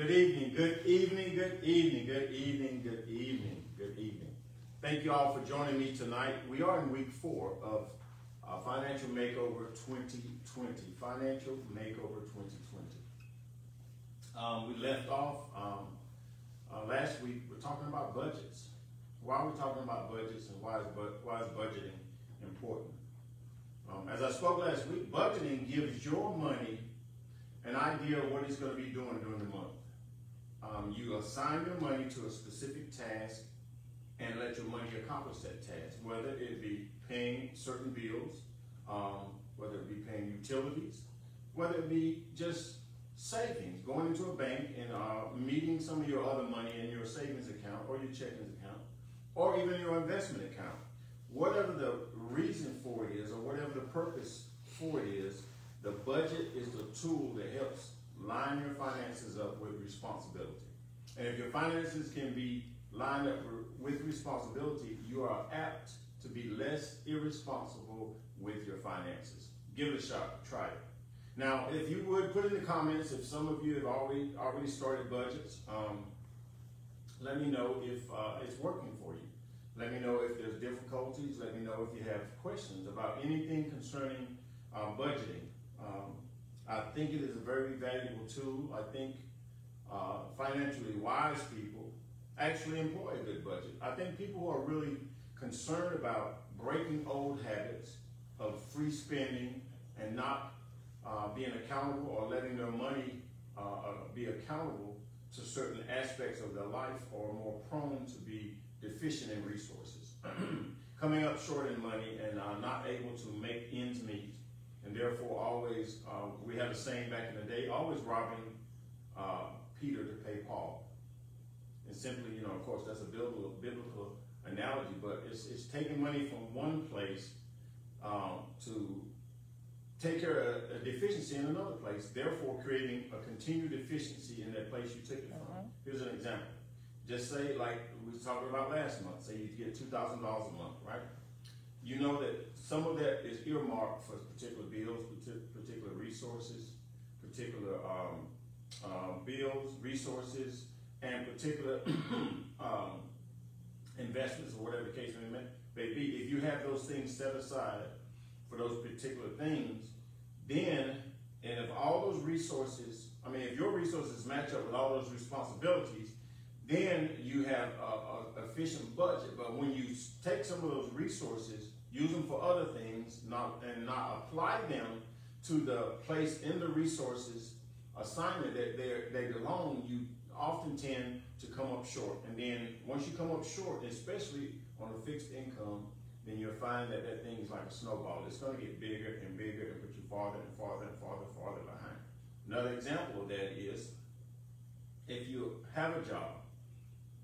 Good evening, good evening, good evening, good evening, good evening, good evening. Thank you all for joining me tonight. We are in week 4 of Financial Makeover 2020. Financial Makeover 2020. We left off last week. We're talking about budgets. Why are we talking about budgets and why is budgeting important? As I spoke last week, budgeting gives your money an idea of what it's going to be doing during the month. You assign your money to a specific task and let your money accomplish that task, whether it be paying certain bills, whether it be paying utilities, whether it be just savings, going into a bank and meeting some of your other money in your savings account or your checking account, or even your investment account. Whatever the reason for it is or whatever the purpose for it is, the budget is the tool that helps line your finances up with responsibility. And if your finances can be lined up with responsibility, you are apt to be less irresponsible with your finances. Give it a shot. Try it. Now, if you would, put in the comments if some of you have already started budgets. Let me know if it's working for you. Let me know if there's difficulties. Let me know if you have questions about anything concerning budgeting. I think it is a very valuable tool. I think financially wise people actually employ a good budget. I think people who are really concerned about breaking old habits of free spending and not being accountable or letting their money be accountable to certain aspects of their life are more prone to be deficient in resources, coming up short in money and not able to make ends meet. And therefore always, we had a saying back in the day, always robbing Peter to pay Paul. And simply, of course, that's a biblical analogy, but it's taking money from one place to take care of a deficiency in another place, therefore creating a continued deficiency in that place you took it from. Here's an example. Just say, like we were talking about last month, say you get $2,000 a month, right? You know that some of that is earmarked for particular bills, particular resources, particular bills, resources, and particular investments or whatever the case may be. If you have those things set aside for those particular things, then, and if all those resources, if your resources match up with all those responsibilities, then you have an efficient budget. But when you take some of those resources, use them for other things, and not apply them to the place in the resources assignment that they belong, you often tend to come up short. And then once you come up short, especially on a fixed income, then you'll find that that thing is like a snowball. It's going to get bigger and bigger and put you farther and farther and farther behind. Another example of that is if you have a job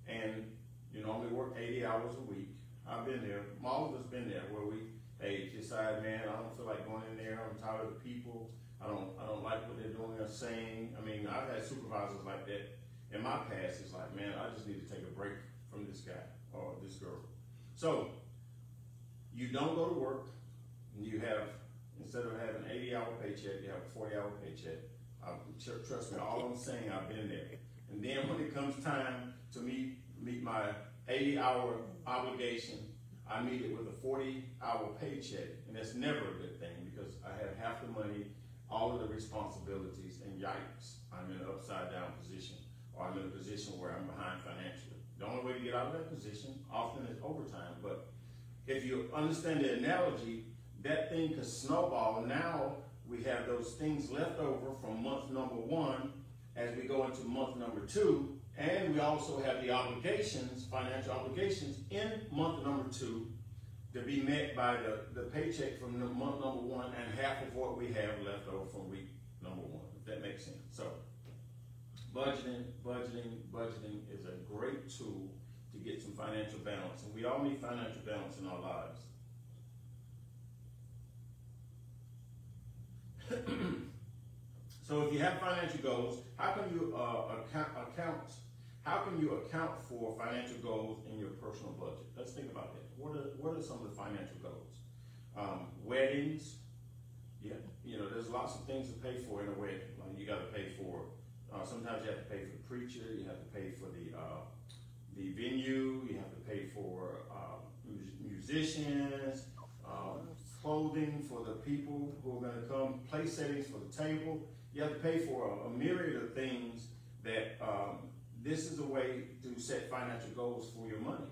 and you normally work 80 hours a week. I've been there. All of us been there where we decide, man, I don't feel like going in there. I'm tired of the people. I don't like what they're doing or saying. I've had supervisors like that in my past. It's like, man, I just need to take a break from this guy or this girl. So you don't go to work. And you have, instead of having an 80-hour paycheck, you have a 40-hour paycheck. Trust me, all I'm saying, I've been there. And then when it comes time to meet my 80-hour obligation, I meet it with a 40-hour paycheck, and that's never a good thing because I have half the money, all of the responsibilities, and yikes, I'm in an upside-down position, or I'm in a position where I'm behind financially. The only way to get out of that position often is overtime, but if you understand the analogy, that thing could snowball. Now we have those things left over from month number 1 as we go into month number 2, and we also have the obligations, financial obligations, in month number 2 to be met by the paycheck from the month number 1 and half of what we have left over from week number 1, if that makes sense. So budgeting is a great tool to get some financial balance, and we all need financial balance in our lives. So if you have financial goals, how can you account for financial goals in your personal budget? Let's think about that. What are some of the financial goals? Weddings. Yeah, there's lots of things to pay for in a wedding. Like you got to pay for. Sometimes you you have to pay for the preacher, you have to pay for the venue, you have to pay for musicians, clothing for the people who are going to come, place settings for the table. You have to pay for a myriad of things that this is a way to set financial goals for your money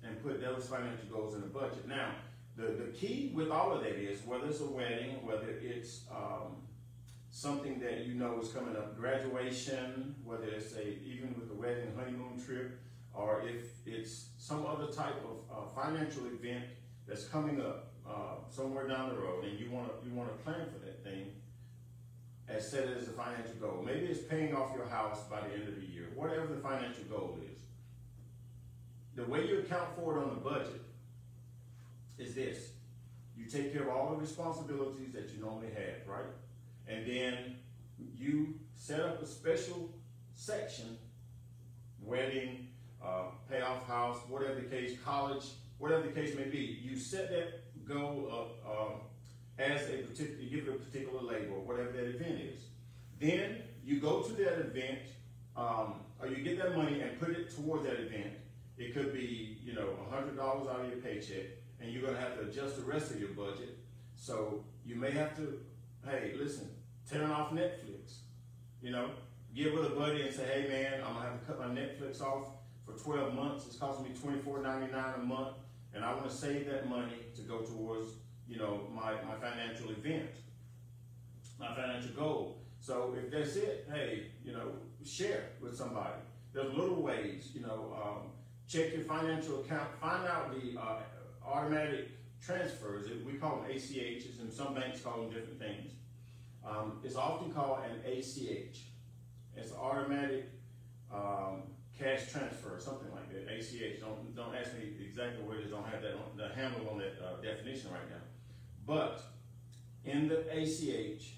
and put those financial goals in a budget. Now, the key with all of that is, whether it's a wedding, whether it's something that you know is coming up, graduation, whether it's even with the wedding, honeymoon trip, or if it's some other type of financial event that's coming up somewhere down the road, and you want to plan for that thing, as set it as a financial goal. Maybe it's paying off your house by the end of the year, whatever the financial goal is. The way you account for it on the budget is this. You take care of all the responsibilities that you normally have, right? And then you set up a special section, wedding, pay off house, whatever the case, college, whatever the case may be. You set that goal up as a particular, you give it a particular label, whatever that event is. Then you go to that event, or you get that money and put it towards that event. It could be, $100 out of your paycheck, and you're going to have to adjust the rest of your budget. So you may have to, hey, listen, turn off Netflix. Get with a buddy and say, hey man, I'm going to have to cut my Netflix off for 12 months. It's costing me $24.99 a month, and I want to save that money to go towards my financial event, my financial goal. So if that's it, hey, share with somebody. There's little ways, check your financial account, find out the automatic transfers. We call them ACHs, and some banks call them different things. It's often called an ACH. It's automatic cash transfer, something like that. ACH. Don't ask me exactly what it is. Don't have that the handle on that definition right now. But in the ACH,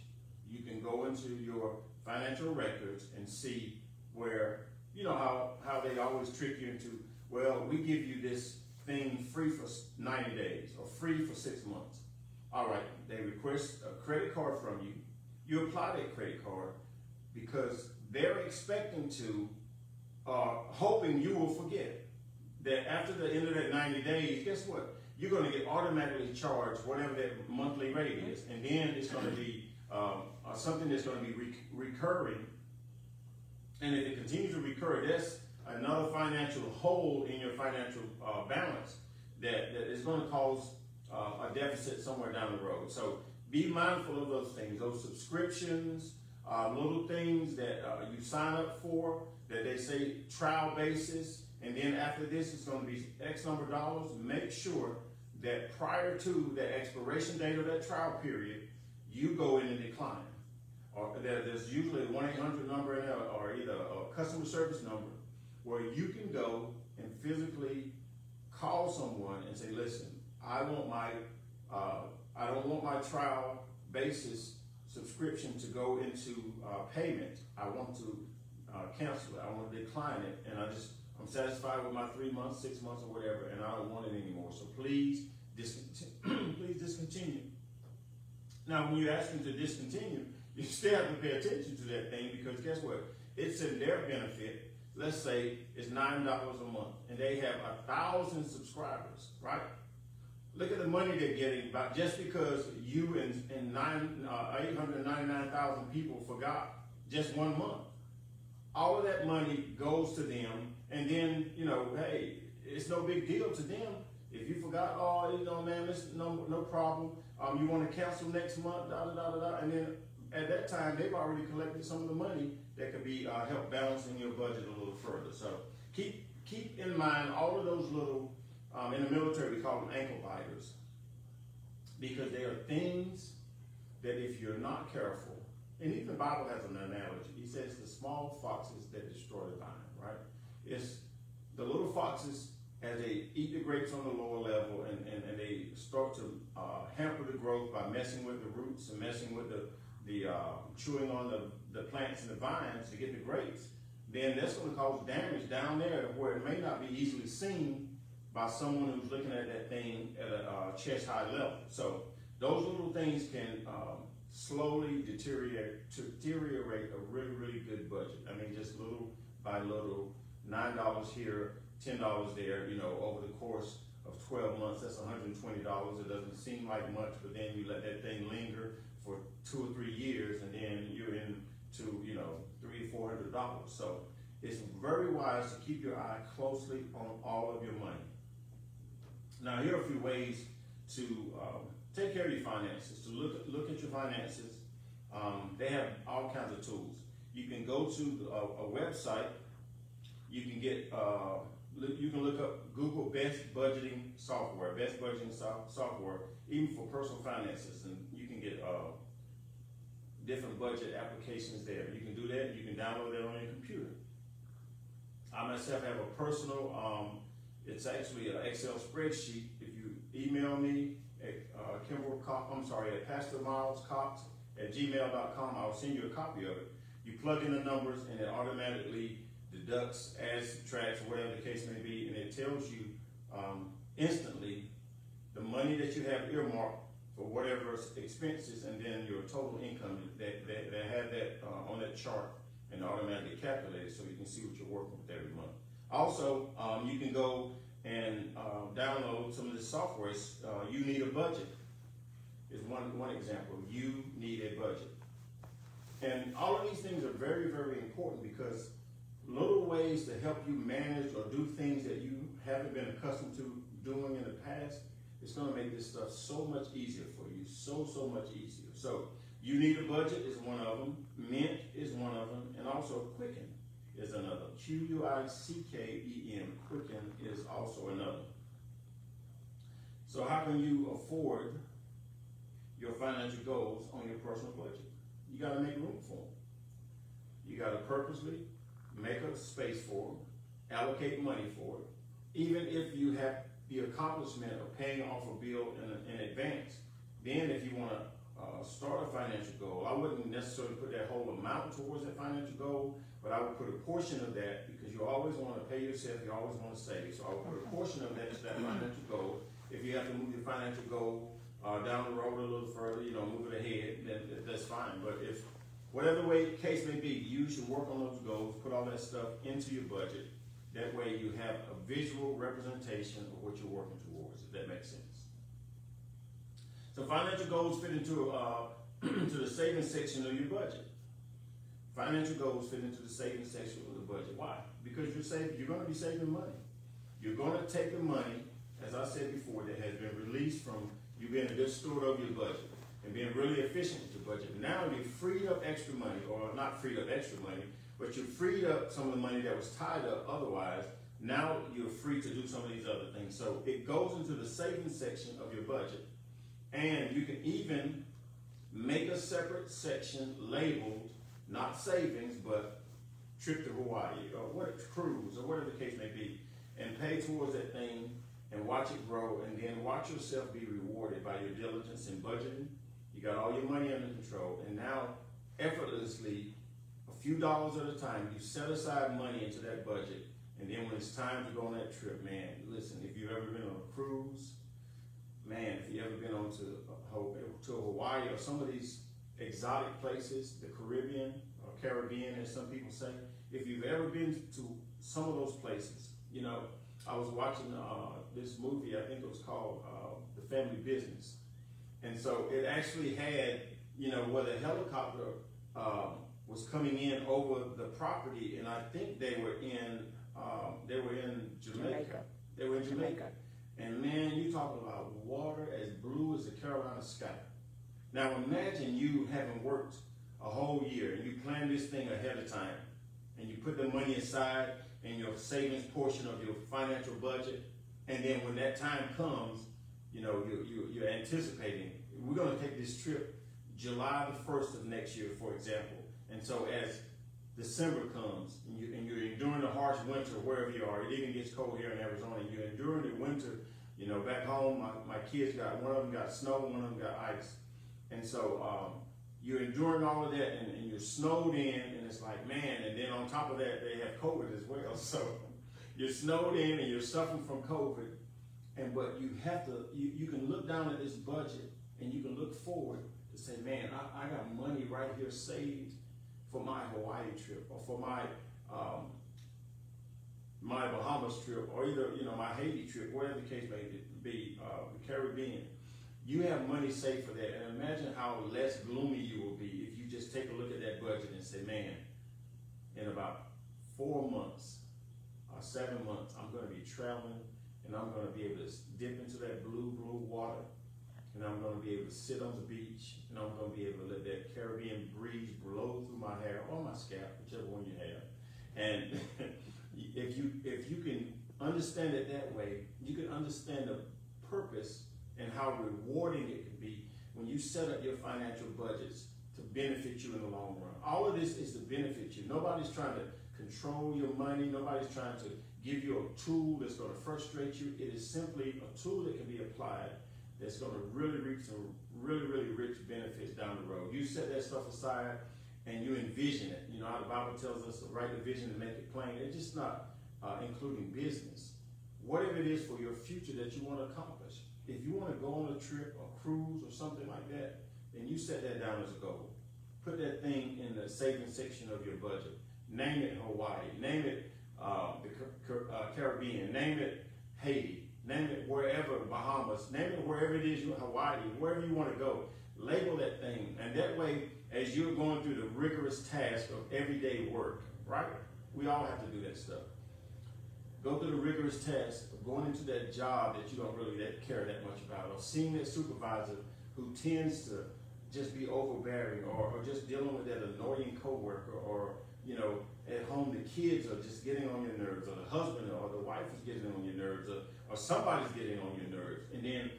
you can go into your financial records and see where, how they always trick you into, well, we give you this thing free for 90 days or free for 6 months. All right, they request a credit card from you. You apply that credit card because they're expecting to, hoping you will forget that after the end of that 90 days, guess what? You're going to get automatically charged whatever that monthly rate is. And then it's going to be something that's going to be recurring. And if it continues to recur, that's another financial hole in your financial balance that is going to cause a deficit somewhere down the road. So be mindful of those things, those subscriptions, little things that you sign up for, that they say trial basis, and then after this it's going to be X number of dollars. Make sure that prior to the expiration date of that trial period, you go in and decline. Or there's usually a 1-800 number in there, or either a customer service number, where you can go and physically call someone and say, listen, I don't want my trial basis subscription to go into payment. I want to cancel it. I want to decline it, and I'm satisfied with my 3 months, 6 months, or whatever, and I don't want it anymore. So please discontinue. Now, when you're asking to discontinue, you still have to pay attention to that thing, because guess what? It's in their benefit. Let's say it's $9 a month, and they have 1,000 subscribers, right? Look at the money they're getting just because you and 899,000 people forgot just 1 month. All of that money goes to them, and then, hey, it's no big deal to them. If you forgot, man, it's no problem. You want to cancel next month, and then at that time, they've already collected some of the money that could be help balancing your budget a little further. So keep in mind all of those little, in the military we call them ankle biters, because they are things that if you're not careful, and even the Bible has an analogy. He says the small foxes that destroy the vine, right? It's the little foxes, as they eat the grapes on the lower level, and they start to hamper the growth by messing with the roots and messing with the chewing on the plants and the vines to get the grapes, then that's going to cause damage down there where it may not be easily seen by someone who's looking at that thing at a chest-high level. So those little things can slowly deteriorate a really, really good budget. I mean, by little, $9 here, $10 there, you know, over the course of 12 months, that's $120. It doesn't seem like much, but then you let that thing linger for 2 or 3 years, and then you're into, you know, $300 or $400. So it's very wise to keep your eye closely on all of your money. Now, here are a few ways to take care of your finances, to look at your finances. They have all kinds of tools. You can go to a website. You can get, you can look up Google best budgeting software, software, even for personal finances, and you can get different budget applications there. You can do that. You can download that on your computer. I myself have a personal, it's actually an Excel spreadsheet. If you email me at at pastormilescox@gmail.com, I'll send you a copy of it. You plug in the numbers and it automatically deducts, adds, subtracts, whatever the case may be, and it tells you instantly the money that you have earmarked for whatever expenses, and then your total income that have that on that chart and automatically calculated, so you can see what you're working with every month. Also, you can go and download some of the software. You Need a Budget is one example. You Need a Budget. And all of these things are very, very important, because little ways to help you manage or do things that you haven't been accustomed to doing in the past, it's going to make this stuff so much easier for you, so much easier. So You Need a Budget is one of them, Mint is one of them, and also Quicken is another. Quicken, Quicken is also another. So how can you afford your financial goals on your personal budget? You got to make room for them. You got to purposely make a space for them, allocate money for it. Even if you have the accomplishment of paying off a bill in advance, then if you want to start a financial goal, I wouldn't necessarily put that whole amount towards that financial goal, but I would put a portion of that, because you always want to pay yourself, you always want to save. So I would put a portion of that to that financial goal. If you have to move your financial goal down the road a little further, you know, move it ahead, then that's fine. But if, whatever way the case may be, you should work on those goals, put all that stuff into your budget. That way you have a visual representation of what you're working towards, if that makes sense. So financial goals fit into to the savings section of your budget. Financial goals fit into the savings section of the budget. Why? Because you're going to be saving money. You're going to take the money, as I said before, that has been released from you being a good steward of your budget and being really efficient with your budget. Now you've freed up extra money, or not freed up extra money, but you've freed up some of the money that was tied up otherwise. Now you're free to do some of these other things. So it goes into the savings section of your budget. And you can even make a separate section labeled, not savings, but trip to Hawaii, or what, cruise, or whatever the case may be, and pay towards that thing and watch it grow, and then watch yourself be rewarded by your diligence in budgeting. You got all your money under control, and now effortlessly, a few dollars at a time, you set aside money into that budget, and then when it's time to go on that trip, man, listen, if you've ever been on a cruise, man, if you've ever been on to Hawaii or some of these exotic places, the Caribbean, or Caribbean as some people say, if you've ever been to some of those places, you know, I was watching this movie, I think it was called The Family Business. And so it actually had, you know, where the helicopter was coming in over the property, and I think they were in Jamaica. They were in Jamaica. And man, you talking about water as blue as the Carolina sky. Now imagine you having worked a whole year and you planned this thing ahead of time, and you put the money aside in your savings portion of your financial budget, and then when that time comes, you know, you're anticipating, we're going to take this trip July the 1st of next year, for example. And so as December comes, and you're enduring the harsh winter wherever you are, it even gets cold here in Arizona, and you're enduring the winter, you know, back home, my kids one of them got snow, one of them got ice. And so you're enduring all of that, and you're snowed in, and it's like, man, and then on top of that, they have COVID as well. So you're snowed in and you're suffering from COVID, but you have to, you can look down at this budget and you can look forward to say, man, I got money right here saved for my Hawaii trip, or for my my Bahamas trip, or either, my Haiti trip, whatever the case may be, the Caribbean, you have money saved for that. And imagine how less gloomy you will be if you just take a look at that budget and say, man, in about 4 months or 7 months, I'm going to be traveling, and I'm going to be able to dip into that blue water, and I'm going to be able to sit on the beach, and I'm going to be able to let that Caribbean breeze blow through my hair or my scalp, whichever one you have. And if you can understand it that way, you can understand the purpose and how rewarding it can be when you set up your financial budgets to benefit you in the long run. All of this is to benefit you. Nobody's trying to control your money. Nobody's trying to give you a tool that's going to frustrate you. It is simply a tool that can be applied that's going to really reap some really rich benefits down the road. You set that stuff aside and you envision it. You know how the Bible tells us to write the vision and make it plain. It's just not including business. Whatever it is for your future that you want to accomplish. If you want to go on a trip or cruise or something like that, then you set that down as a goal. Put that thing in the savings section of your budget. Name it Hawaii. Name it the Caribbean. Name it Haiti. Name it wherever, Bahamas. Name it wherever it is, Hawaii, wherever you want to go. Label that thing. And that way, as you're going through the rigorous task of everyday work, right? We all have to do that stuff. Go through the rigorous task of going into that job that you don't really care that much about, or seeing that supervisor who tends to just be overbearing, or just dealing with that annoying coworker, or at home the kids are just getting on your nerves, or the husband or the wife is getting on your nerves, or somebody's getting on your nerves. And then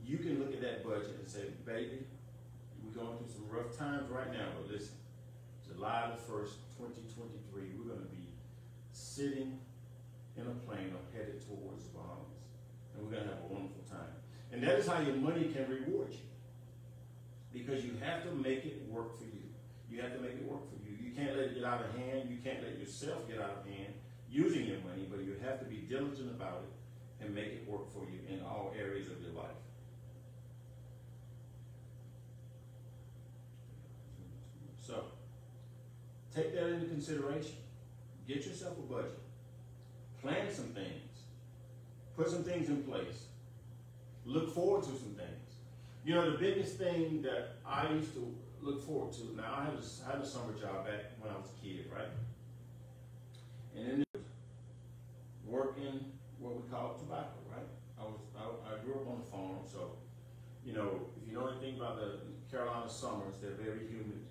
you can look at that budget and say, baby, we're going through some rough times right now, but listen, July the 1st, 2023, we're going to be sitting in a plane or headed towards the Bahamas. And we're going to have a wonderful time. And that is how your money can reward you. Because you have to make it work for you. You have to make it work for you. You can't let it get out of hand. You can't let yourself get out of hand using your money, but you have to be diligent about it and make it work for you in all areas of your life. So, take that into consideration. Get yourself a budget. Plan some things. Put some things in place. Look forward to some things. The biggest thing that I used to look forward to, now I had a summer job back when I was a kid, right? And then working what we call tobacco, right? I grew up on the farm, so, if you know anything about the Carolina summers, they're very humid.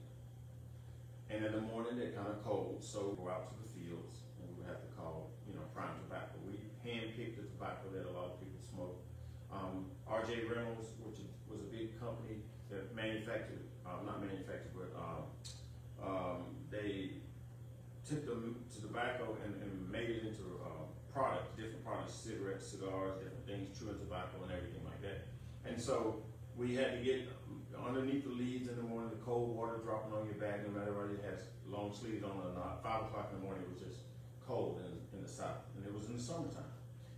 And in the morning, they're kind of cold, so we go out to the fields, and we would have to call, prime tobacco. We hand-picked the tobacco that a lot of people smoke. R.J. Reynolds, which was a big company that manufactured, they took the tobacco and made it into products, different products, cigarettes, cigars, different things, chewing tobacco and everything like that. And so we had to get underneath the leaves in the morning, the cold water dropping on your back, no matter whether it has long sleeves on or not. 5 o'clock in the morning, it was just cold in the south, and it was in the summertime.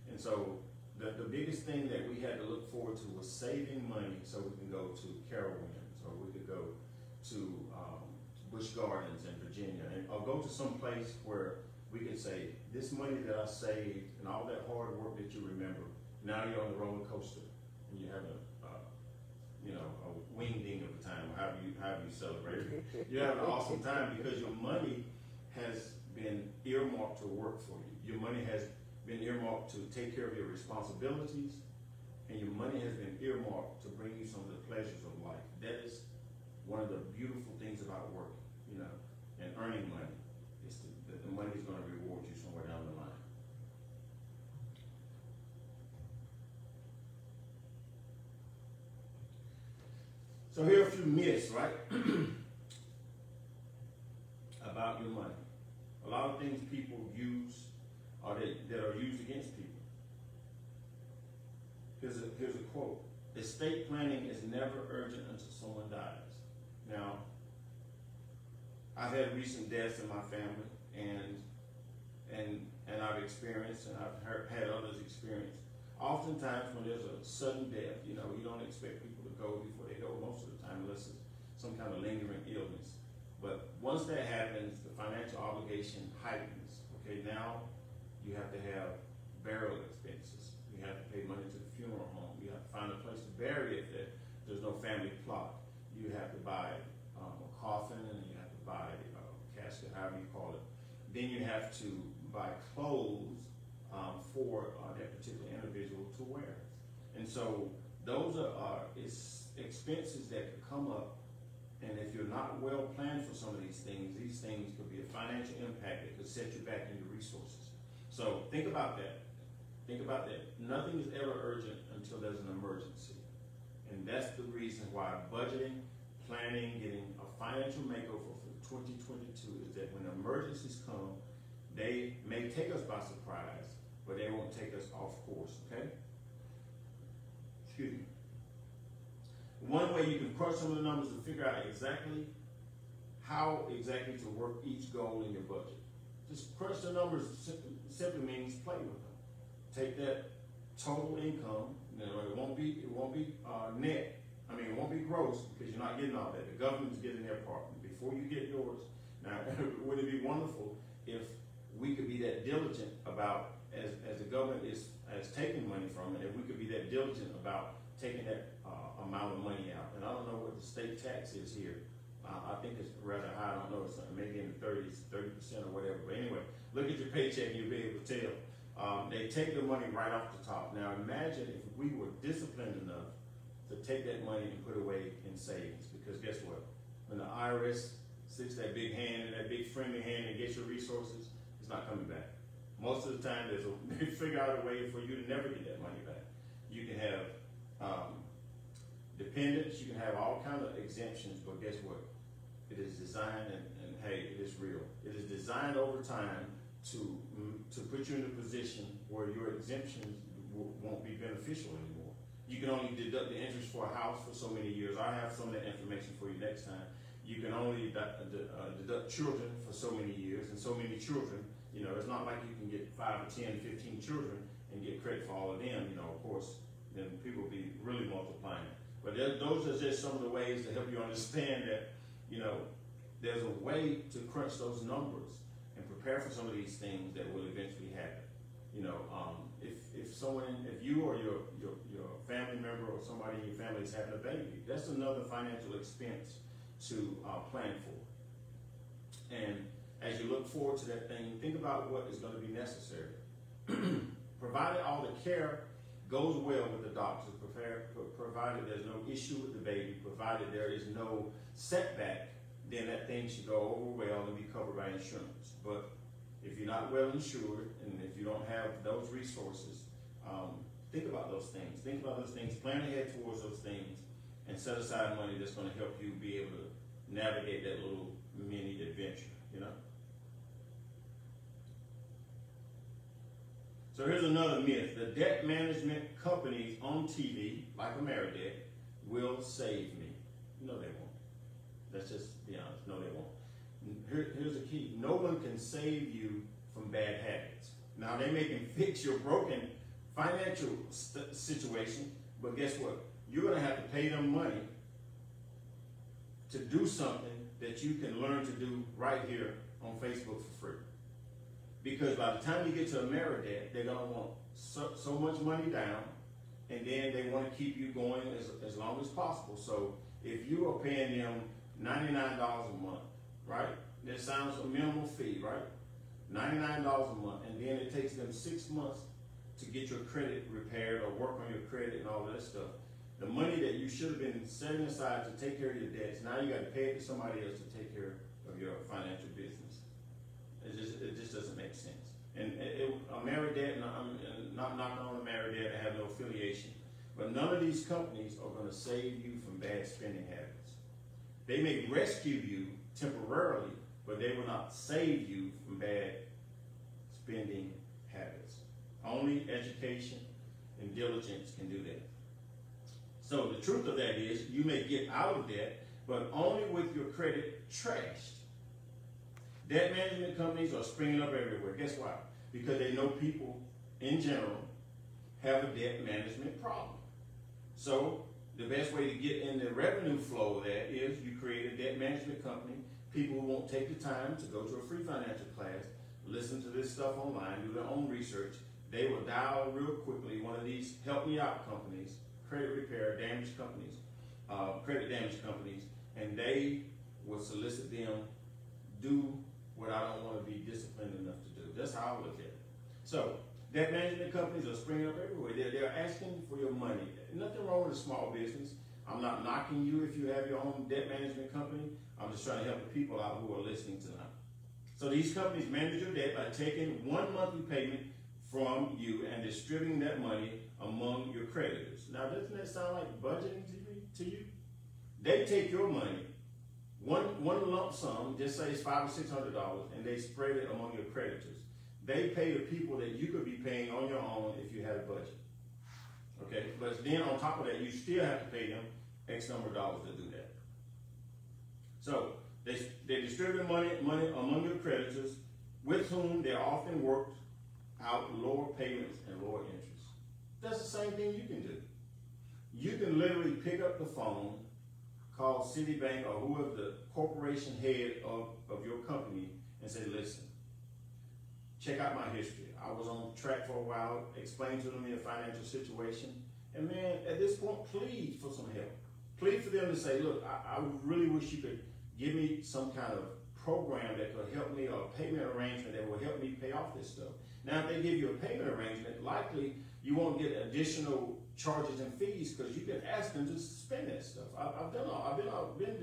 And so the biggest thing that we had to look forward to was saving money so we can go to Carowinds, or we could go to Busch Gardens in Virginia, or go to some place where we could say, this money that I saved and all that hard work that you remember, now you're on the roller coaster and you're having a wingding of a time, however you celebrate it. You're having an awesome time because your money has been earmarked to work for you. Your money has been earmarked to take care of your responsibilities, and your money has been earmarked to bring you some of the pleasures of life. That is one of the beautiful things about working, and earning money. Is that the money is going to reward you somewhere down the line. So here are a few myths, right, about your money. A lot of things people use that are used against people. Here's a quote. Estate planning is never urgent until someone dies. Now, I've had recent deaths in my family, and I've experienced, and I've had others experience. Oftentimes when there's a sudden death, you don't expect people to go before they go most of the time, unless it's some kind of lingering illness. But once that happens, the financial obligation heightens. Okay, now You have to have burial expenses. You have to pay money to the funeral home. You have to find a place to bury it that there's no family plot. You have to buy a coffin, and you have to buy a casket, however you call it. Then you have to buy clothes for that particular individual to wear. And so those are expenses that could come up, and if you're not well planned for some of these things could be a financial impact that could set you back in your resources. So think about that. Think about that. Nothing is ever urgent until there's an emergency. And that's the reason why budgeting, planning, getting a financial makeover for 2022 is that when emergencies come, they may take us by surprise, but they won't take us off course, okay? Excuse me. One way you can crush some of the numbers to figure out exactly how exactly to work each goal in your budget. Just crush the numbers simply means play with them. Take that total income. You know, it won't be net. I mean, it won't be gross because you're not getting all that. The government's getting their part. Before you get yours, now would it be wonderful if we could be that diligent about, as the government is taking money from it, if we could be that diligent about taking that amount of money out. And I don't know what the state tax is here. I think it's rather high. I don't know. It's maybe in the 30% or whatever. But anyway, look at your paycheck and you'll be able to tell. They take the money right off the top. Now imagine if we were disciplined enough to take that money and put away in savings. Because guess what? When the IRS sticks that big hand and that big friendly hand and gets your resources, it's not coming back. Most of the time, they figure out a way for you to never get that money back. You can have dependents, you can have all kinds of exemptions, but guess what? It is designed, and hey, it is real. It is designed over time to put you in a position where your exemptions won't be beneficial anymore. You can only deduct the interest for a house for so many years. I have some of that information for you next time. You can only deduct children for so many years, and so many children. You know, it's not like you can get 5 or 10, 15 children and get credit for all of them. You know, of course, then people will be really multiplying. But those are just some of the ways to help you understand that, you know, there's a way to crunch those numbers and prepare for some of these things that will eventually happen. You know, if you or your family member or somebody in your family is having a baby, that's another financial expense to plan for. And as you look forward to that thing, think about what is going to be necessary. Provided all the care goes well with the doctors, provided there's no issue with the baby, provided there is no setback, then that thing should go over well and be covered by insurance. But if you're not well insured, and if you don't have those resources, think about those things. Think about those things, plan ahead towards those things, and set aside money that's going to help you be able to navigate that little mini adventure, you know? So here's another myth. The debt management companies on TV, like Ameridebt, will save me. No, they won't. Let's just be honest. No, they won't. Here's the key. No one can save you from bad habits. Now, they may can fix your broken financial situation, but guess what? You're going to have to pay them money to do something that you can learn to do right here on Facebook for free. Because by the time you get to Ameridebt, they're going to want so much money down, and then they want to keep you going as long as possible. So if you are paying them $99 a month, right? That sounds a minimal fee, right? $99 a month, and then it takes them 6 months to get your credit repaired or work on your credit and all of that stuff. The money that you should have been setting aside to take care of your debts, now you got to pay it to somebody else to take care of your financial business. It just doesn't make sense. And Ameridebt, and I'm not knocking on Ameridebt, I have no affiliation, but none of these companies are going to save you from bad spending habits. They may rescue you temporarily, but they will not save you from bad spending habits. Only education and diligence can do that. So the truth of that is you may get out of debt, but only with your credit trashed. Debt management companies are springing up everywhere. Guess why? Because they know people in general have a debt management problem. So the best way to get in the revenue flow of that is you create a debt management company. People who won't take the time to go to a free financial class, listen to this stuff online, do their own research. They will dial real quickly one of these help me out companies, credit repair damage companies, credit damage companies, and they will solicit them, do what I don't want to be disciplined enough to do. That's how I look at it. So debt management companies are springing up everywhere. They're asking for your money. Nothing wrong with a small business. I'm not knocking you if you have your own debt management company. I'm just trying to help the people out who are listening tonight. So these companies manage your debt by taking one monthly payment from you and distributing that money among your creditors. Now, doesn't that sound like budgeting to you? They take your money, one lump sum, just say it's $500 or $600, and they spread it among your creditors. They pay the people that you could be paying on your own if you had a budget. Okay, but then on top of that, you still have to pay them X number of dollars to do that. So they distribute money among your creditors, with whom they often worked out lower payments and lower interest. That's the same thing you can do. You can literally pick up the phone, call Citibank or whoever the corporation head of your company and say, listen, check out my history. I was on track for a while, explain to them their financial situation. And man, at this point, plead for some help. Plead for them to say, look, I really wish you could give me some kind of program that could help me, or a payment arrangement that will help me pay off this stuff. Now, if they give you a payment arrangement, likely you won't get additional charges and fees because you can ask them to spend that stuff. I've been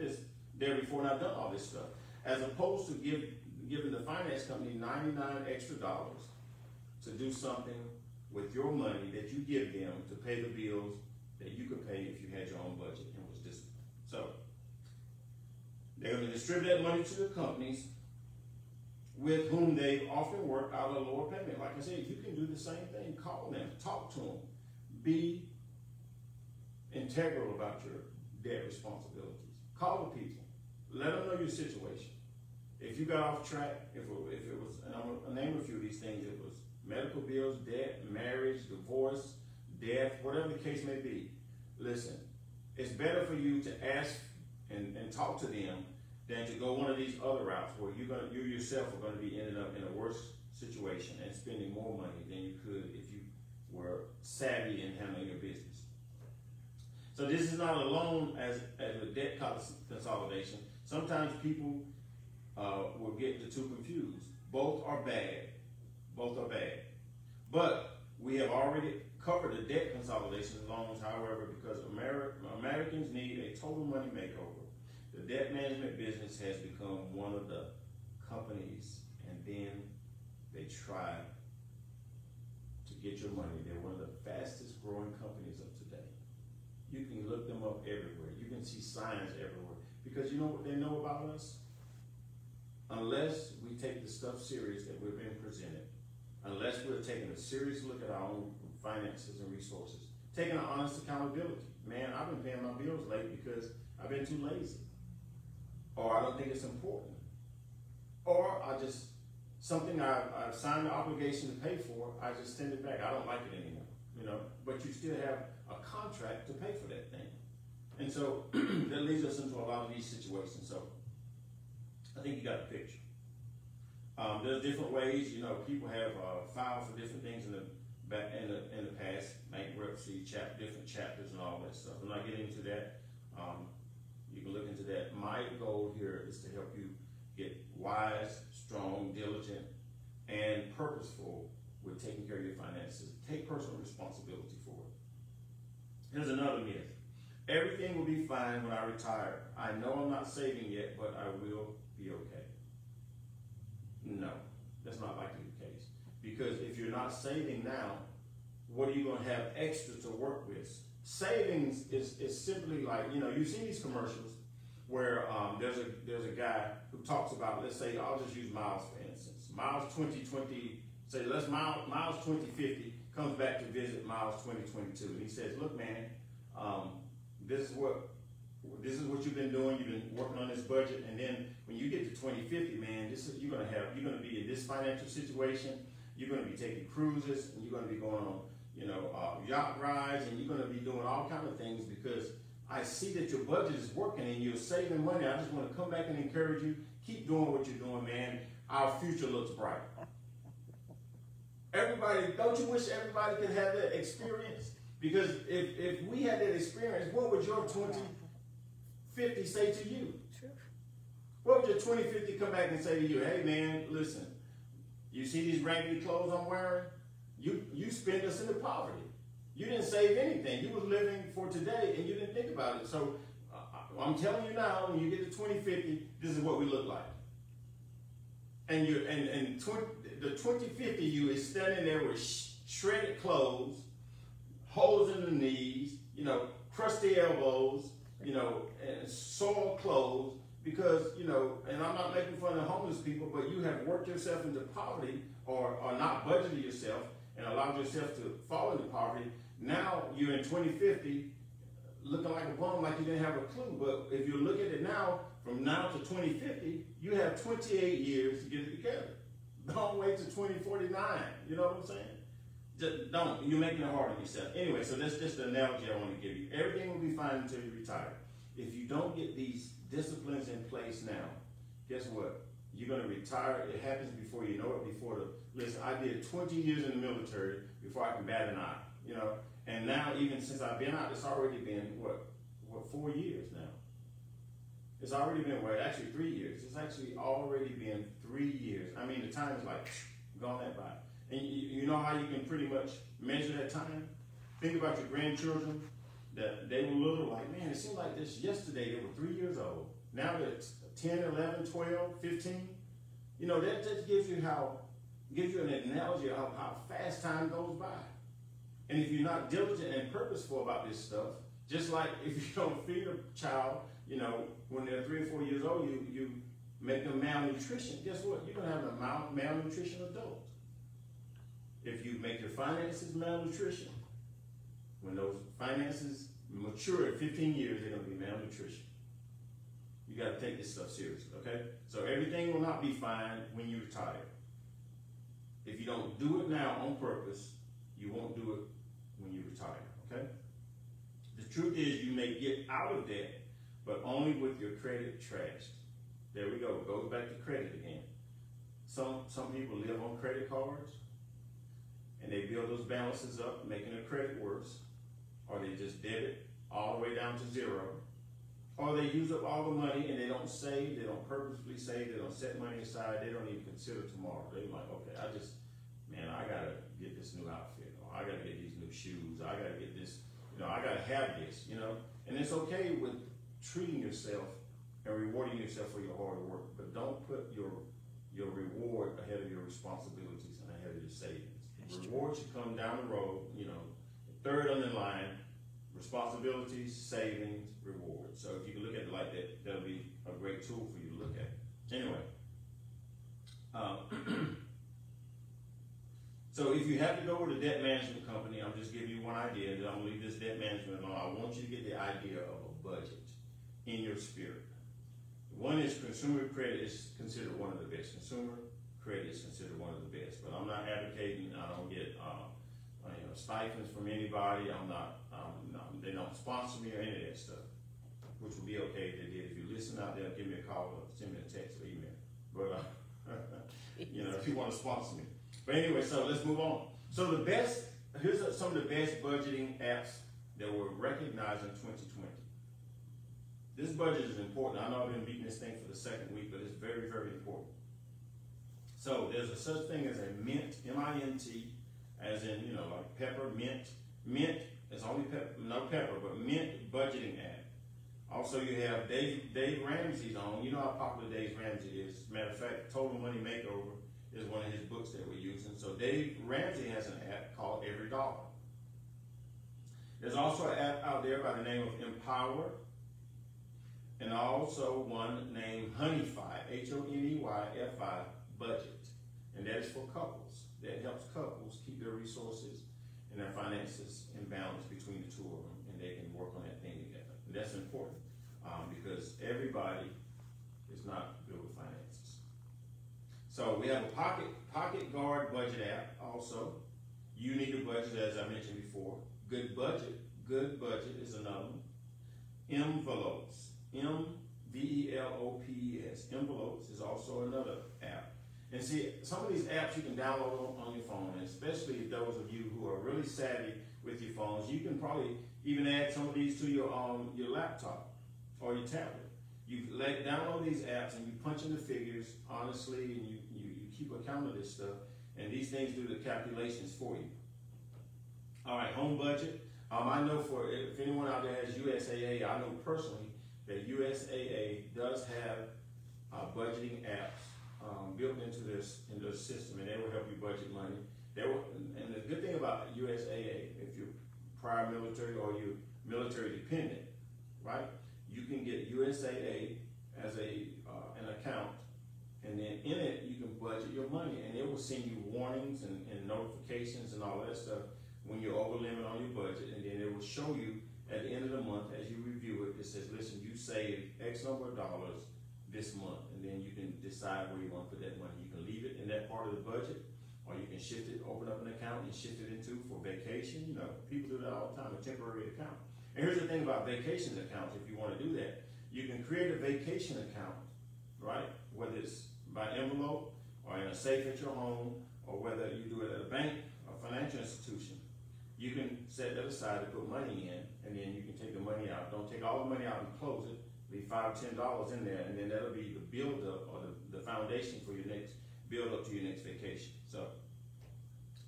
there before, and I've done all this stuff. As opposed to giving the finance company $99 extra to do something with your money that you give them to pay the bills that you could pay if you had your own budget and was disciplined. So they're going to distribute that money to the companies with whom they often work out a lower payment. Like I said, you can do the same thing. Call them, talk to them, be integral about your debt responsibilities. Call the people, let them know your situation. If you got off track, if it was, and I'm going to name a few of these things, it was medical bills, debt, marriage, divorce, death, whatever the case may be. Listen, it's better for you to ask and talk to them than to go one of these other routes where you yourself are going to be ending up in a worse situation and spending more money than you could if you were savvy in handling your business. So this is not alone as a debt consolidation. Sometimes people will get the two confused. Both are bad. Both are bad. But we have already covered the debt consolidation loans, however, because Americans need a total money makeover. The debt management business has become one of the companies, and then they try to get your money. They're one of the fastest growing companies of today. You can look them up everywhere. You can see signs everywhere. Because you know what they know about us? Unless we take the stuff serious that we're being presented, unless we're taking a serious look at our own finances and resources, taking an honest accountability. Man, I've been paying my bills late because I've been too lazy. Or I don't think it's important. Or something I've signed the obligation to pay for, I just send it back. I don't like it anymore, you know. But you still have a contract to pay for that thing. And so that leads us into a lot of these situations. So I think you got the picture. There's different ways, you know, people have filed for different things in the past, bankruptcy, different chapters and all that stuff. I'm not getting into that. You can look into that. My goal here is to help you get wise, strong, diligent, and purposeful with taking care of your finances. Take personal responsibility for it. Here's another myth. Everything will be fine when I retire. I know I'm not saving yet, but I will be okay. No, that's not likely the case. Because if you're not saving now, what are you going to have extra to work with? Savings is simply like, you know, you see these commercials where there's a guy who talks about, let's say, I'll just use miles for instance. Miles 2020, say let's miles 2050 comes back to visit miles 2022, and he says, look, man, this is what you've been doing. You've been working on this budget, and then when you get to 2050, man, you're gonna be in this financial situation. You're gonna be taking cruises, and you're gonna be going on, you know, yacht rides, and you're gonna be doing all kinds of things because I see that your budget is working and you're saving money. I just want to come back and encourage you. Keep doing what you're doing, man. Our future looks bright. everybody, don't you wish everybody could have that experience? Because if we had that experience, what would your 2050 say to you? True. What would your 2050 come back and say to you? Hey man, listen, you see these raggedy clothes I'm wearing? You spent us into poverty. You didn't save anything. You was living for today and you didn't think about it. So I'm telling you now, when you get to 2050, this is what we look like. And the 2050 you is standing there with shredded clothes, holes in the knees, crusty elbows, and soiled clothes, because, and I'm not making fun of homeless people, but you have worked yourself into poverty or not budgeted yourself and allowed yourself to fall into poverty. Now you're in 2050 looking like a bum, like you didn't have a clue. But if you look at it now, from now to 2050, you have 28 years to get it together. Don't wait to 2049. You know what I'm saying? Just don't. You're making it hard on yourself. Anyway, so that's just the analogy I want to give you. Everything will be fine until you retire. If you don't get these disciplines in place now, guess what? You're going to retire. It happens before you know it. Listen, I did 20 years in the military before I can bat an eye. And now, even since I've been out, it's already been, what, 4 years now? It's already been, actually 3 years. It's actually already been 3 years. I mean, the time is like, gone that by. And you know how you can pretty much measure that time? Think about your grandchildren, that they were little, like, man, it seemed like this yesterday, they were 3 years old. Now they're 10, 11, 12, 15. That just gives you an analogy of how fast time goes by. And if you're not diligent and purposeful about this stuff, just like if you don't feed a child, when they're 3 or 4 years old, you make them malnutrition. Guess what? You're going to have a malnutrition adult. If you make your finances malnutrition, when those finances mature at 15 years, they're going to be malnutrition. You got to take this stuff seriously, okay? So everything will not be fine when you retire. If you don't do it now on purpose, you won't do it when you retire, okay? The truth is, you may get out of debt, but only with your credit trashed. There we go. It goes back to credit again. Some people live on credit cards, and they build those balances up, making their credit worse, or they just debit all the way down to zero, or they use up all the money and they don't save, they don't purposefully save, they don't set money aside, they don't even consider tomorrow. They're like, okay, I gotta get this new outfit, or I gotta get these new shoes, I gotta get this, I gotta have this, and it's okay with treating yourself and rewarding yourself for your hard work, but don't put your reward ahead of your responsibilities and ahead of your savings. Reward should come down the road, third on the line, responsibilities, savings, rewards. So if you can look at it like that, that'll be a great tool for you to look at. Anyway, so if you have to go with a debt management company, I'm just giving you one idea, and I'm gonna leave this debt management alone. I want you to get the idea of a budget in your spirit. One is consumer credit is considered one of the best. Consumer credit is considered one of the best, but I'm not advocating. I don't get stipends from anybody. They don't sponsor me or any of that stuff, which would be okay if they did. If you listen out there, give me a call or send me a text or email. But if you want to sponsor me. But anyway, so let's move on. So here's some of the best budgeting apps that were recognized in 2020. This budget is important. I know I've been beating this thing for the second week, but it's very, very important. So there's a such thing as a Mint, M-I-N-T, as in, like pepper, mint. Mint is only no pepper, but Mint budgeting app. Also, you have Dave Ramsey's on. You know how popular Dave Ramsey is. Matter of fact, Total Money Makeover is one of his books that we're using. So Dave Ramsey has an app called Every Dollar. There's also an app out there by the name of Empower, and also one named Honeyfi, Honeyfi Budget. And that is for couples. That helps couples keep their resources and their finances in balance between the two of them, and they can work on that thing together. And that's important because everybody is not good with finances. So we have a Pocket Guard budget app also. You Need a Budget, as I mentioned before. Good Budget is another one. Envelopes, M-V-E-L-O-P-E-S. Envelopes is also another app. And see, some of these apps you can download on your phone, and especially those of you who are really savvy with your phones, you can probably even add some of these to your laptop or your tablet. You download these apps and you punch in the figures honestly, and you keep account of this stuff, and these things do the calculations for you. All right, home budget. I know if anyone out there has USAA, I know personally that USAA does have budgeting apps built into their system, and they will help you budget money. And the good thing about USAA, if you're prior military or you're military dependent, right? You can get USAA as an account, and then in it you can budget your money, and it will send you warnings and notifications and all that stuff when you're over limit on your budget, and then it will show you at the end of the month as you review it. It says, listen, you saved X number of dollars this month, and then you can decide where you want to put that money. You can leave it in that part of the budget, or you can shift it, open up an account and shift it into for vacation. You know, people do that all the time, a temporary account. And here's the thing about vacation accounts. If you want to do that, you can create a vacation account, right? Whether it's by envelope or in a safe at your home, or whether you do it at a bank or financial institution. You can set that aside to put money in, and then you can take the money out. Don't take all the money out and close it. Leave $5 or $10 in there, and then that'll be the build up or the foundation for your next build up to your next vacation. So,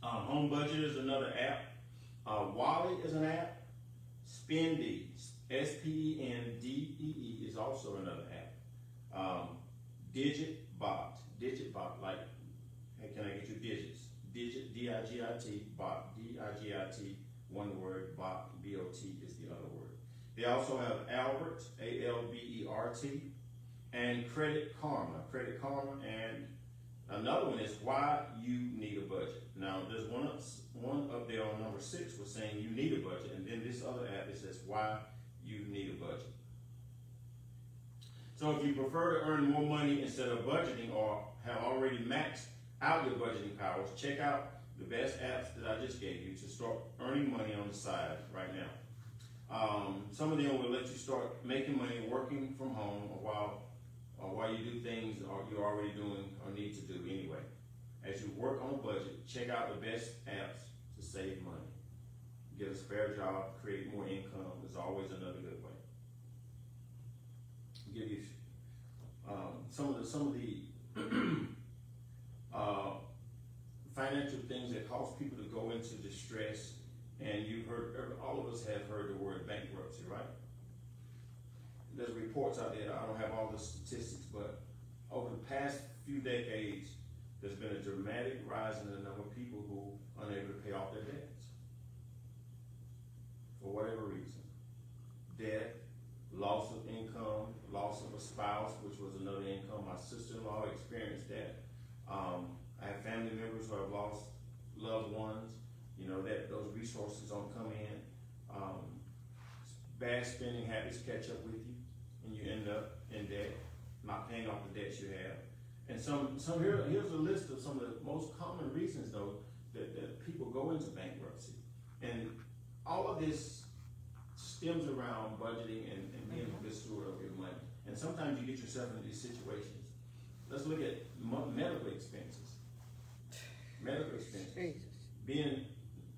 Home Budget is another app. Wallet is an app. Spendee, SPENDEE, is also another app. Digitbot, like, hey, can I get your digits? Digit, D-I-G-I-T, bot, D-I-G-I-T, one word, bot, B-O-T is the other word. They also have Albert, A-L-B-E-R-T, and Credit Karma, and another one is Why You Need a Budget. Now, there's one up there on number 6 was saying you need a budget, and then this other app, it says Why You Need a Budget. So if you prefer to earn more money instead of budgeting, or have already maxed out your budgeting powers, check out the best apps that I just gave you to start earning money on the side right now. Some of them will let you start making money working from home, or while you do things you're already doing or need to do anyway. As you work on a budget, check out the best apps to save money. Get a spare job, create more income is always another good way. I'll give you some of the financial things that cause people to go into distress. And you've heard, all of us have heard the word bankruptcy, right? There's reports out there, I don't have all the statistics, but over the past few decades, there's been a dramatic rise in the number of people who are unable to pay off their debts. For whatever reason. Debt, loss of income, loss of a spouse, which was another income. My sister-in-law experienced that. I have family members who have lost loved ones. You know, that those resources don't come in. Bad spending habits catch up with you, and you end up in debt, not paying off the debts you have. And here's a list of some of the most common reasons, though, that people go into bankruptcy. And all of this stems around budgeting and being a good steward of your money. And sometimes you get yourself into these situations. Let's look at medical expenses. Medical expenses.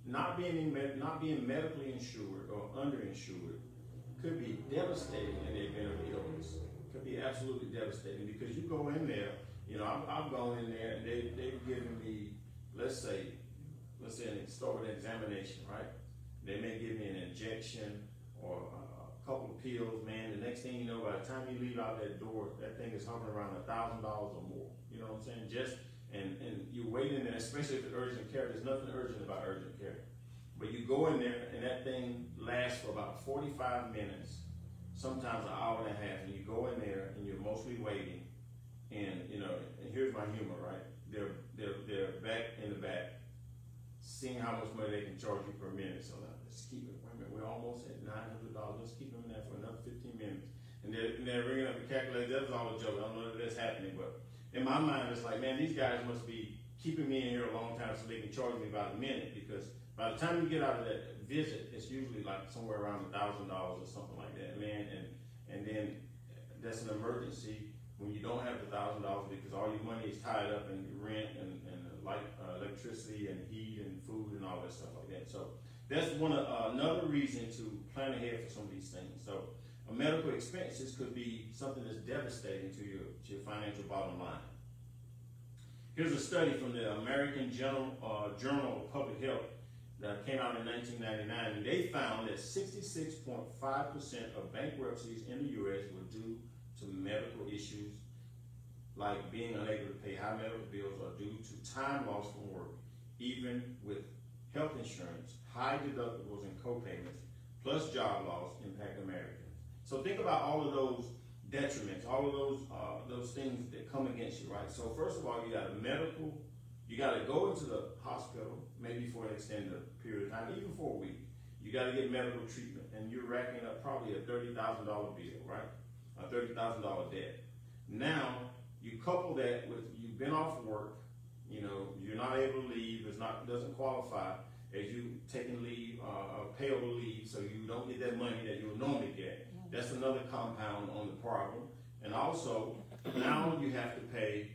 Not being medically insured or underinsured could be devastating in the event of illness. Could be absolutely devastating, because you go in there, you know, I've gone in there and they've given me, let's say start with an examination, right? They may give me an injection or a couple of pills, man. The next thing you know, by the time you leave out that door, that thing is hovering around $1,000 or more. You know what I'm saying? And you're waiting there, especially if it's urgent care. There's nothing urgent about urgent care. But you go in there and that thing lasts for about 45 minutes, sometimes an hour and a half, and you go in there and you're mostly waiting. And you know, and here's my humor, right? They're back in the back, seeing how much money they can charge you per minute. So let's keep it. Wait a minute, we're almost at $900. Let's keep them in there for another 15 minutes. And they're ringing up the calculator. That was all a joke. I don't know if that's happening, but in my mind, it's like, man, these guys must be keeping me in here a long time so they can charge me about a minute, because by the time you get out of that visit, it's usually like somewhere around $1,000 or something like that, man. And then that's an emergency, when you don't have the $1,000 because all your money is tied up in rent and light, electricity and heat and food and all that stuff like that. So that's another reason to plan ahead for some of these things. So medical expenses could be something that's devastating to your financial bottom line. Here's a study from the American Journal of Public Health that came out in 1999, and they found that 66.5% of bankruptcies in the U.S. were due to medical issues, like being unable to pay high medical bills, or due to time lost from work. Even with health insurance, high deductibles and co-payments, plus job loss impact Americans. So think about all of those detriments, all of those things that come against you, right? So first of all, you got a medical, you got to go into the hospital, maybe for an extended period of time, even for a week. You got to get medical treatment, and you're racking up probably a $30,000 bill, right? A $30,000 debt. Now, you couple that with you've been off work, you know, you're not able to leave, doesn't qualify as you taking leave, payable leave, so you don't get that money that you would normally get. That's another compound on the problem. And also, now you have to pay,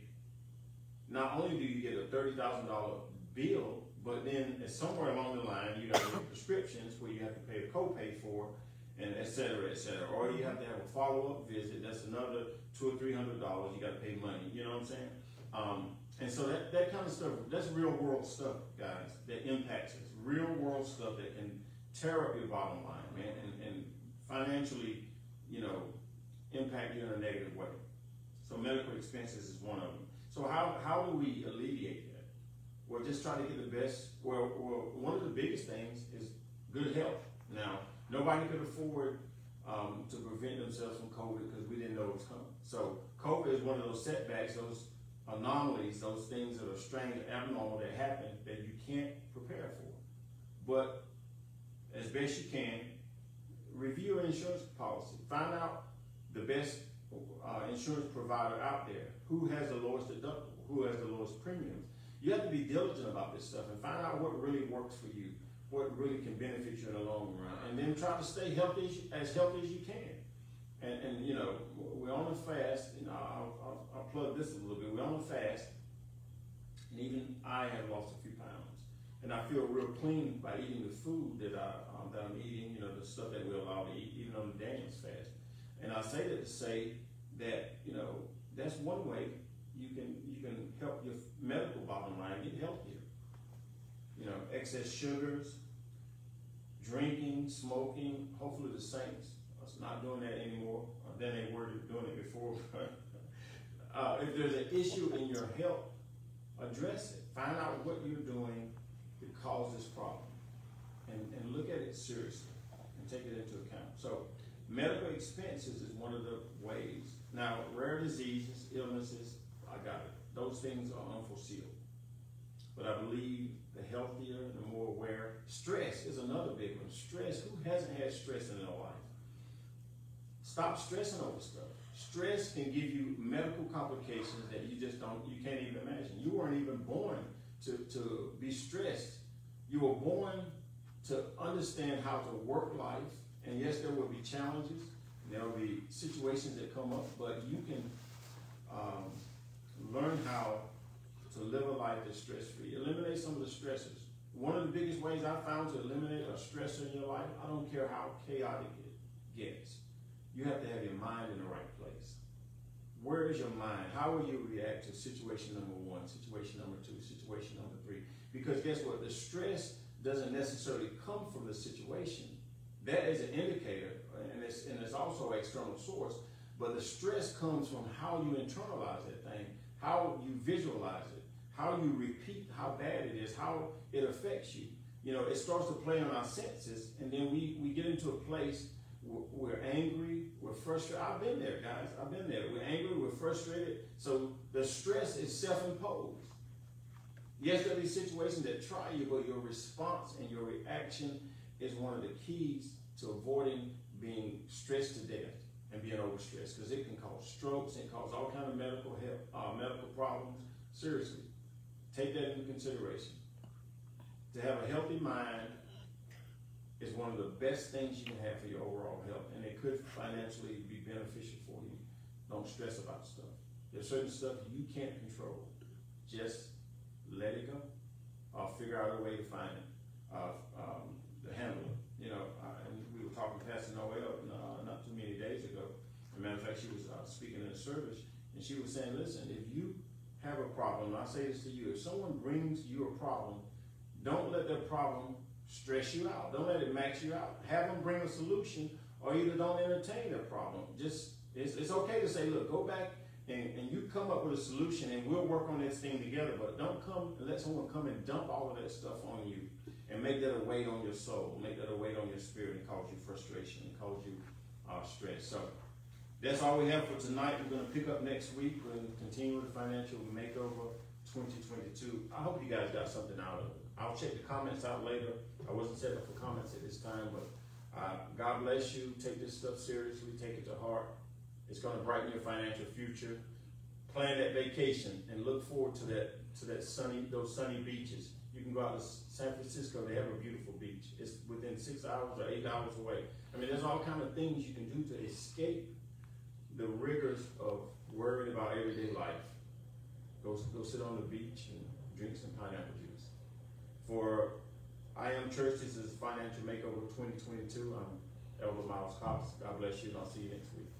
not only do you get a $30,000 bill, but then somewhere along the line, you got to get prescriptions where you have to pay a copay for, and et cetera, et cetera. Or you have to have a follow-up visit. That's another $200 or $300. You got to pay money. You know what I'm saying? And so that kind of stuff, that's real world stuff, guys, that impacts us. Real world stuff that can tear up your bottom line, man, and financially, you know, impact you in a negative way. So medical expenses is one of them. So how do we alleviate that? Well, just try to get the best. Well, one of the biggest things is good health. Now, nobody could afford to prevent themselves from COVID because we didn't know it was coming. So COVID is one of those setbacks, those anomalies, those things that are strange, abnormal that happen that you can't prepare for. But as best you can, review your insurance policy. Find out the best insurance provider out there. Who has the lowest deductible? Who has the lowest premiums? You have to be diligent about this stuff and find out what really works for you, what really can benefit you in the long run, and then try to stay healthy as you can. And you know, we're on a fast. You know, I'll plug this a little bit. We're on a fast, and even I have lost a few pounds, and I feel real clean by eating the food that I'm eating. You know, the stuff that we're allowed to eat, even on the Daniel's fast. And I say that to say that, you know, that's one way you can help your medical bottom line get healthier. You know, excess sugars, drinking, smoking. Hopefully the saints are not doing that anymore than they were doing it before. If there's an issue in your health, address it. Find out what you're doing to cause this problem, and look at it seriously and take it into account. So medical expenses is one of the ways. Now, rare diseases, illnesses, I got it. Those things are unforeseeable. But I believe the healthier, the more aware. Stress is another big one. Stress, who hasn't had stress in their life? Stop stressing over stuff. Stress can give you medical complications that you can't even imagine. You weren't even born to be stressed. You were born to understand how to work life. And yes, there will be challenges. There will be situations that come up, but you can learn how to live a life that's stress-free. Eliminate some of the stressors. One of the biggest ways I found to eliminate a stressor in your life, I don't care how chaotic it gets, you have to have your mind in the right place. Where is your mind? How will you react to situation number one, situation number two, situation number three? Because guess what? The stress doesn't necessarily come from the situation. That is an indicator, and it's also an external source, but the stress comes from how you internalize that thing, how you visualize it, how you repeat how bad it is, how it affects you. You know, it starts to play on our senses, and then we get into a place we're angry, we're frustrated. I've been there, guys. I've been there. We're angry, we're frustrated. So the stress is self-imposed. Yes, there are these situations that try you, but your response and your reaction is one of the keys to avoiding being stressed to death and being overstressed, because it can cause strokes and cause all kinds of medical problems. Seriously, take that into consideration. To have a healthy mind is one of the best things you can have for your overall health, and it could financially be beneficial for you Don't stress about stuff. There's certain stuff you can't control. Just let it go. Figure out a way to find it, to handle it. You know, and we were talking to Pastor Noel not too many days ago. As a matter of fact, she was speaking in a service, and she was saying, listen, if you have a problem, and I say this to you, if someone brings you a problem, don't let their problem stress you out. Don't let it max you out. Have them bring a solution, or either don't entertain their problem. Just, it's okay to say, look, go back and you come up with a solution and we'll work on this thing together, but don't come and let someone come and dump all of that stuff on you and make that a weight on your soul, make that a weight on your spirit and cause you frustration and cause you stress. So that's all we have for tonight. We're going to pick up next week. We're going to continue with the Financial Makeover 2022. I hope you guys got something out of it. I'll check the comments out later. I wasn't set up for comments at this time, but God bless you. Take this stuff seriously. Take it to heart. It's going to brighten your financial future. Plan that vacation and look forward to those sunny beaches. You can go out to San Francisco. They have a beautiful beach. It's within 6 hours or 8 hours away. I mean, there's all kind of things you can do to escape the rigors of worrying about everyday life. Go sit on the beach and drink some pineapple juice. For I Am Church, this is Financial Makeover 2022. I'm Elder Miles Cox. God bless you, and I'll see you next week.